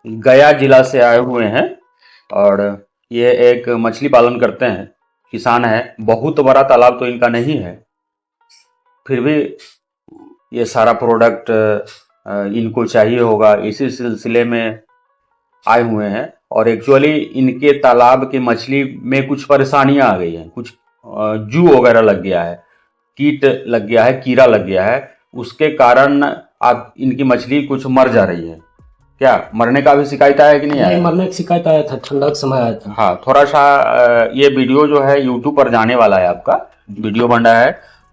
गया जिला से आए हुए हैं और ये एक मछली पालन करते हैं, किसान है। बहुत बड़ा तालाब तो इनका नहीं है, फिर भी ये सारा प्रोडक्ट इनको चाहिए होगा, इसी सिलसिले में आए हुए हैं। और एक्चुअली इनके तालाब की मछली में कुछ परेशानियां आ गई हैं, कुछ जू वगैरह लग गया है, कीट लग गया है, कीड़ा लग गया है, उसके कारण आप इनकी मछली कुछ मर जा रही है। क्या मरने का भी शिकायत आया कि नहीं आया? मरने की शिकायत आया था, ठंडा का समय आया था। हाँ, थोड़ा सा ये वीडियो जो है यूट्यूब पर जाने वाला है, आपका वीडियो बन रहा है,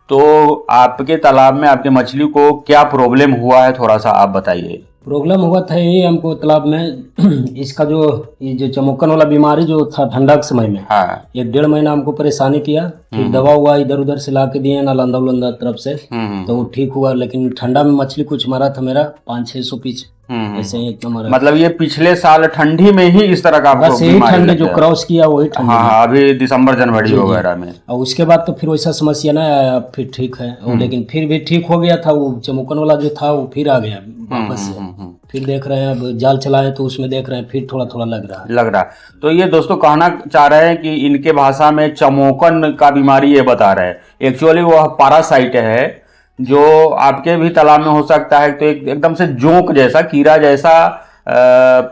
तो आपके तालाब में आपके मछली को क्या प्रॉब्लम हुआ है थोड़ा सा आप बताइए। प्रॉब्लम हुआ था ये हमको तालाब में इसका ये जो चमोकन वाला बीमारी जो था ठंडा के समय में, हाँ, 1-1.5 महीना हमको परेशानी किया। फिर दवा हुआ इधर उधर से ला के दिए नालंदा उलंदा तरफ से, तो वो ठीक हुआ। लेकिन ठंडा में मछली कुछ मरा था मेरा 500-600 पीस ऐसे ही एकदम मरा। मतलब ये पिछले साल ठंडी में ही इस तरह का आपको बस यही ठंडी जो क्रॉस किया वही ठंडी। हाँ, अभी दिसंबर जनवरी वगैरह में। और उसके बाद तो फिर वैसा समस्या ना आया, फिर ठीक है। लेकिन फिर भी ठीक हो गया था, वो चमोकन वाला जो था वो फिर आ गया वापस से। फिर देख रहे हैं, अब जाल चलाए तो उसमें देख रहे हैं फिर थोड़ा थोड़ा लग रहा है। तो ये दोस्तों कहना चाह रहे हैं कि इनके भाषा में चमोकन का बीमारी ये बता रहे हैं। एक्चुअली वह पैरासाइट है जो आपके भी तालाब में हो सकता है। तो एकदम से जोंक जैसा, कीड़ा जैसा,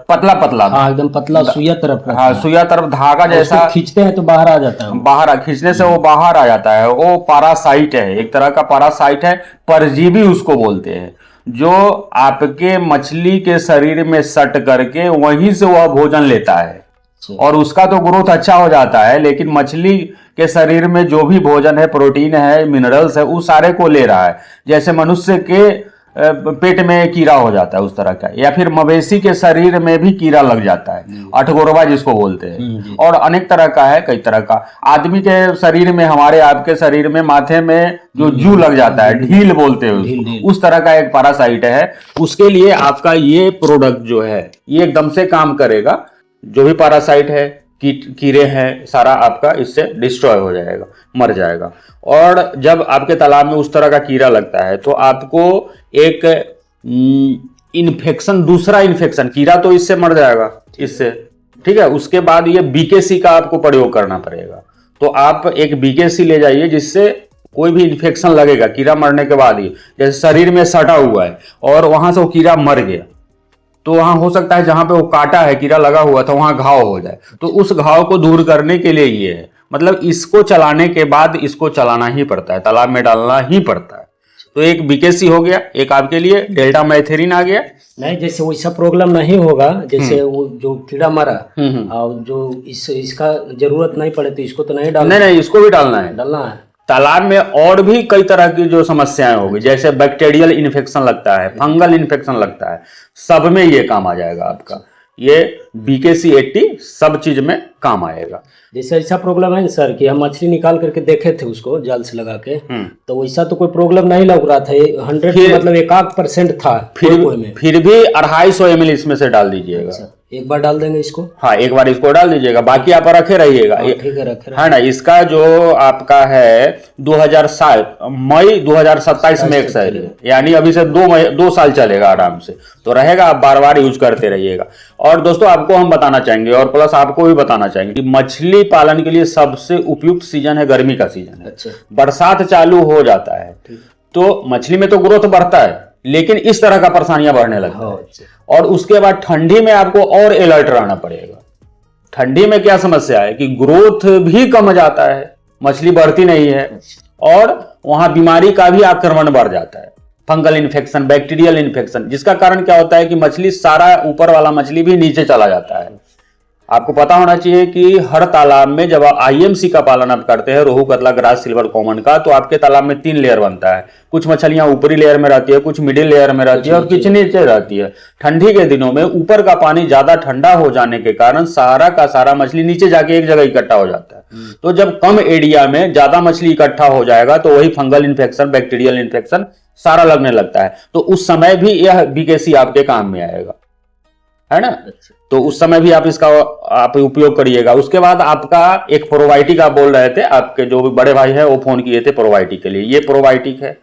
पतला पतला, हाँ एकदम पतला, सुइया तरफ, हाँ सुइया तरफ धागा जैसा, खींचते हैं तो बाहर आ जाता है, बाहर खींचने से वो बाहर आ जाता है। वो पैरासाइट है, एक तरह का पैरासाइट है, परजीवी उसको बोलते हैं, जो आपके मछली के शरीर में सट करके वहीं से वह भोजन लेता है और उसका तो ग्रोथ अच्छा हो जाता है। लेकिन मछली के शरीर में जो भी भोजन है, प्रोटीन है, मिनरल्स है, उस सारे को ले रहा है। जैसे मनुष्य के पेट में कीड़ा हो जाता है उस तरह का, या फिर मवेशी के शरीर में भी कीड़ा लग जाता है, अठगोरवा जिसको बोलते हैं। और अनेक तरह का है, कई तरह का। आदमी के शरीर में, हमारे आपके शरीर में माथे में जो जू लग जाता है, ढील बोलते हैं, उस तरह का एक पैरासाइट है। उसके लिए आपका ये प्रोडक्ट जो है ये एकदम से काम करेगा। जो भी पैरासाइट है, कीड़े हैं, सारा आपका इससे डिस्ट्रॉय हो जाएगा, मर जाएगा। और जब आपके तालाब में उस तरह का कीड़ा लगता है तो आपको एक इन्फेक्शन, दूसरा इन्फेक्शन, कीड़ा तो इससे मर जाएगा इससे, ठीक है। उसके बाद ये बीकेसी का आपको प्रयोग करना पड़ेगा। तो आप एक बीकेसी ले जाइए, जिससे कोई भी इन्फेक्शन लगेगा कीड़ा मरने के बाद ही, जैसे शरीर में सटा हुआ है और वहां से वो कीड़ा मर गया, तो वहां हो सकता है जहां पे वो काटा है, कीड़ा लगा हुआ था, वहां घाव हो जाए। तो उस घाव को दूर करने के लिए ये है, मतलब इसको चलाने के बाद इसको चलाना ही पड़ता है, तालाब में डालना ही पड़ता है। तो एक बीकेसी हो गया, एक आपके लिए डेल्टा मैथेरिन आ गया। नहीं, जैसे वैसा प्रॉब्लम नहीं होगा, जैसे वो जो कीड़ा मरा और जो इसका जरूरत नहीं पड़े तो इसको तो नहीं डालना। नहीं, इसको भी डालना है। तालाब में और भी कई तरह की जो समस्याएं होगी, जैसे बैक्टीरियल इन्फेक्शन लगता है, फंगल इन्फेक्शन लगता है, सब में ये काम आ जाएगा आपका। ये बीकेसी 80 सब चीज में काम आएगा। जैसे ऐसा प्रॉब्लम है सर कि हम मछली निकाल करके देखे थे उसको जाल से लगा के, तो वैसा तो कोई प्रॉब्लम नहीं लग रहा था। 100 मतलब 1% था। फिर भी 250 ml इसमें से डाल दीजिएगा। एक बार डाल देंगे इसको, हाँ एक बार इसको डाल दीजिएगा, बाकी आप रखे रहिएगा। ठीक है, रखे है ना। इसका जो आपका है 2007 मई 2027 में एक्सपायरी है, यानी अभी से 2 साल चलेगा आराम से, तो रहेगा। आप बार बार यूज करते रहिएगा। और दोस्तों आपको हम बताना चाहेंगे, और प्लस आपको भी बताना चाहेंगे कि मछली पालन के लिए सबसे उपयुक्त सीजन है गर्मी का सीजन है। अच्छा। बरसात चालू हो जाता है तो मछली में तो ग्रोथ बढ़ता है, लेकिन इस तरह का परेशानियां बढ़ने लगती है। और उसके बाद ठंडी में आपको और अलर्ट रहना पड़ेगा। ठंडी में क्या समस्या है कि ग्रोथ भी कम जाता है, मछली बढ़ती नहीं है, और वहां बीमारी का भी आक्रमण बढ़ जाता है, फंगल इन्फेक्शन, बैक्टीरियल इन्फेक्शन, जिसका कारण क्या होता है कि मछली, सारा ऊपर वाला मछली भी नीचे चला जाता है। आपको पता होना चाहिए कि हर तालाब में जब आईएमसी का पालन आप करते हैं, रोहू, कतला, ग्रास, सिल्वर, कॉमन का, तो आपके तालाब में 3 लेयर बनता है। कुछ मछलियां ऊपरी लेयर में रहती है, कुछ मिडिल लेयर में रहती है, और कुछ नीचे रहती है। ठंडी के दिनों में ऊपर का पानी ज्यादा ठंडा हो जाने के कारण सारा का सारा मछली नीचे जाके एक जगह इकट्ठा हो जाता है। तो जब कम एरिया में ज्यादा मछली इकट्ठा हो जाएगा तो वही फंगल इन्फेक्शन, बैक्टीरियल इन्फेक्शन सारा लगने लगता है। तो उस समय भी यह बीकेसी आपके काम में आएगा, है ना। तो उस समय भी आप इसका आप उपयोग करिएगा। उसके बाद आपका एक प्रोबायोटिक आप बोल रहे थे, आपके जो भी बड़े भाई हैं वो फोन किए थे प्रोबायोटिक के लिए। ये प्रोबायोटिक है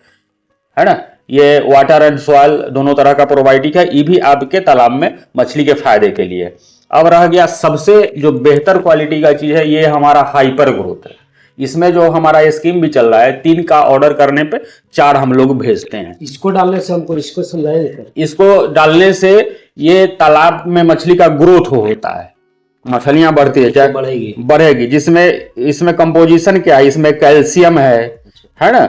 ना। ये वाटर एंड सॉइल दोनों तरह का प्रोबायोटिक है। ये भी आपके तालाब में मछली के फायदे के लिए। अब रह गया सबसे जो बेहतर क्वालिटी का चीज है, ये हमारा हाइपर ग्रोथ है। इसमें जो हमारा स्कीम भी चल रहा है, 3 का ऑर्डर करने पे 4 हम लोग भेजते हैं। इसको डालने से हमको इसको समझाए, इसको डालने से ये तालाब में मछली का ग्रोथ होता है, मछलियां बढ़ती है, क्या बढ़ेगी। जिसमें इसमें कंपोजिशन क्या है, इसमें कैल्शियम है ना,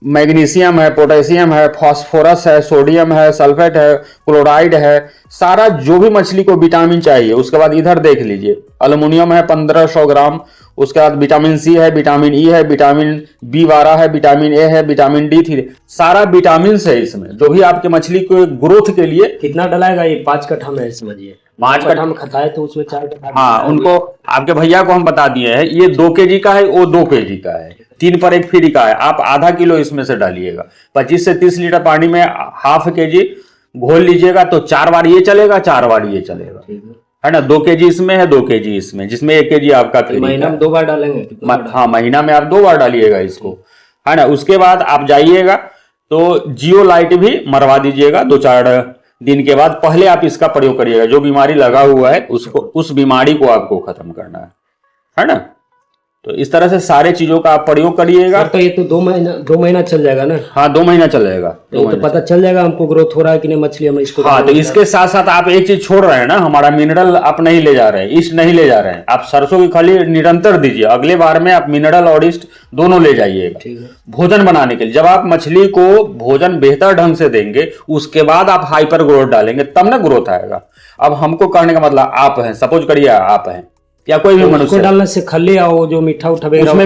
मैग्नीशियम है, पोटेशियम है, फास्फोरस है, सोडियम है, सल्फेट है, क्लोराइड है, सारा जो भी मछली को विटामिन चाहिए। उसके बाद इधर देख लीजिए, एल्युमिनियम है 1500 ग्राम, उसके बाद विटामिन सी है, विटामिन ई है, विटामिन B12 है, विटामिन ए है, विटामिन D3, सारा विटामिन है इसमें, जो भी आपके मछली को ग्रोथ के लिए। कितना डलाएगा ये 5 कट्ठा में, समझिए 5 कट्ठा में खाता है तो उसमें 4 कट्ठा। हाँ, उनको आपके भैया को हम बता दिए हैं, ये 2 kg का है, वो 2 kg का है, 3 पर 1 फ्री का है। आप आधा किलो इसमें से डालिएगा, 25 से 30 लीटर पानी में ½ kg घोल लीजिएगा, तो 4 बार ये चलेगा, 4 बार ये चलेगा, है ना। 2 kg इसमें है, 2 kg इसमें, जिसमें 1 kg आपका फ्री। महीना में 2 बार डालेंगे। हाँ, महीना में आप 2 बार डालिएगा इसको, है ना। उसके बाद आप जाइएगा तो जियो लाइट भी मरवा दीजिएगा 2-4 दिन के बाद। पहले आप इसका प्रयोग करिएगा, जो बीमारी लगा हुआ है उसको, उस बीमारी को आपको खत्म करना है ना। तो इस तरह से सारे चीजों का आप प्रयोग करिएगा। तो ये तो 2 महीना चल जाएगा ना। हाँ, 2 महीना चल जाएगा। तो पता चल जाएगा हमको ग्रोथ हो रहा है कि नहीं मछली में इसको। हाँ, तो इसके साथ साथ आप एक चीज छोड़ रहे हैं ना, हमारा मिनरल आप नहीं ले जा रहे हैं, ईस्ट नहीं ले जा रहे हैं। आप सरसों की खली निरंतर दीजिए, अगले बार में आप मिनरल और ईस्ट दोनों ले जाइएगा भोजन बनाने के लिए। जब आप मछली को भोजन बेहतर ढंग से देंगे, उसके बाद आप हाइपर ग्रोथ डालेंगे, तब ना ग्रोथ आएगा। अब हमको कहने का मतलब आप हैं, सपोज करिए आप हैं या कोई भी मनुष्य, डालने से खली आओ जो मीठा उठा उसमें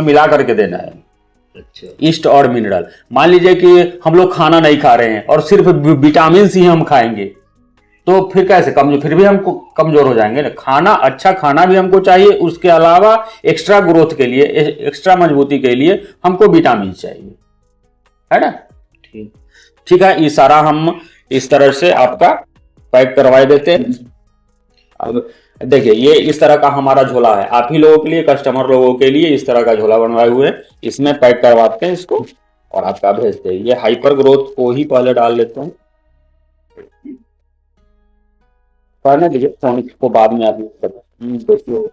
मिला करके देना है। अच्छा, ईस्ट और मिनरल। मान लीजिए कि हम लोग खाना नहीं खा रहे हैं और सिर्फ विटामिन सी हम खाएंगे, तो फिर कैसे फिर भी हमको कमजोर हो जाएंगे ना। खाना, अच्छा खाना भी हमको चाहिए, उसके अलावा एक्स्ट्रा ग्रोथ के लिए, एक्स्ट्रा मजबूती के लिए हमको विटामिन चाहिए, है ना। ठीक है, ये सारा हम इस तरह से आपका पैक करवा देते हैं। अब देखिए, ये इस तरह का हमारा झोला है, आप ही लोगों के लिए, कस्टमर लोगों के लिए इस तरह का झोला बनवाए हुए हैं। इसमें पैक करवाते हैं इसको और आपका भेजते हैं। ये हाइपर ग्रोथ को ही पहले डाल लेते हैं, पहले देखिए सोनिक को बाद में आप देखिए।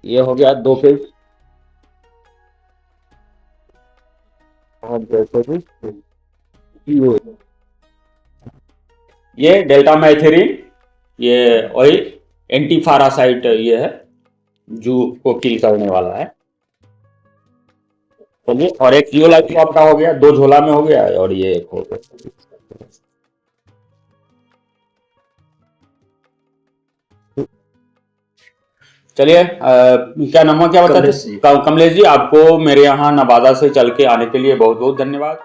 ये हो गया 2 पेज, और जैसे कि ये डेल्टा मैथेरिन, ये ऑयल एंटी फारासाइट ये है, जू को किल करने वाला है। चलिए, और एक जियो लाइफ आपका हो गया, 2 झोला में हो गया, और ये एक हो गया। चलिए, क्या नाम है, क्या बताते हैं? कमलेश जी, आपको मेरे यहाँ नवादा से चल के आने के लिए बहुत बहुत धन्यवाद।